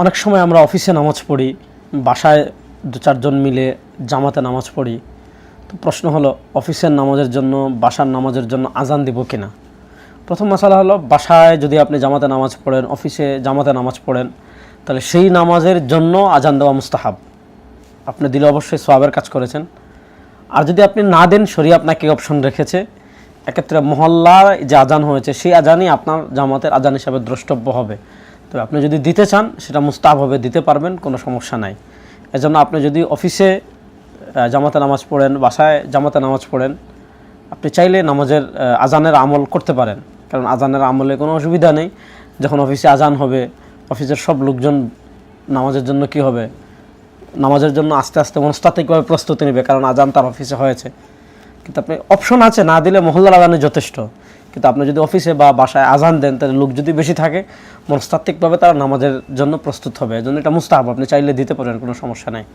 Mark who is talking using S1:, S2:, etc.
S1: অনেক সময় আমরা অফিসে নামাজ পড়ি, বাসায় দু চারজন মিলে জামাতে নামাজ পড়ি। তো প্রশ্ন হলো, অফিসের নামাজের জন্য বাসার নামাজের জন্য আজান দিব কিনা। প্রথম মশালা হলো, বাসায় যদি আপনি জামাতে নামাজ পড়েন, অফিসে জামাতে নামাজ পড়েন, তাহলে সেই নামাজের জন্য আজান দেওয়া মুস্তাহাব। আপনি দিলে অবশ্যই সওয়াবের কাজ করেছেন। আর যদি আপনি না দেন, শরীয়ত আপনাকে অপশন রেখেছে, এক্ষেত্রে মহল্লার যে আজান হয়েছে সেই আজানই আপনার জামাতের আজান হিসাবে দ্রষ্টব্য হবে। তবে আপনি যদি দিতে চান, সেটা মুস্তাহাব হবে, দিতে পারবেন, কোনো সমস্যা নাই। এজন্য আপনি যদি অফিসে জামাতে নামাজ পড়েন, বাসায় জামাতে নামাজ পড়েন, আপনি চাইলে নামাজের আজানের আমল করতে পারেন। কারণ আজানের আমলে কোনো অসুবিধা নেই। যখন অফিসে আজান হবে, অফিসের সব লোকজন নামাজের জন্য কি হবে, নামাজের জন্য আস্তে আস্তে মনস্তাত্ত্বিকভাবে প্রস্তুতি নেবে, কারণ আজান তার অফিসে হয়েছে। কিন্তু আপনি অপশন আছে, না দিলে মহল্লার আজানে যথেষ্ট। কিন্তু আপনি যদি অফিসে বা বাসায় আজান দেন, তাহলে লোক যদি বেশি থাকে, মনস্তাত্ত্বিকভাবে তারা নামাজের জন্য প্রস্তুত হবে। এজন্য এটা মুস্তাহাব, আপনি চাইলে দিতে পারেন, কোনো সমস্যা নাই।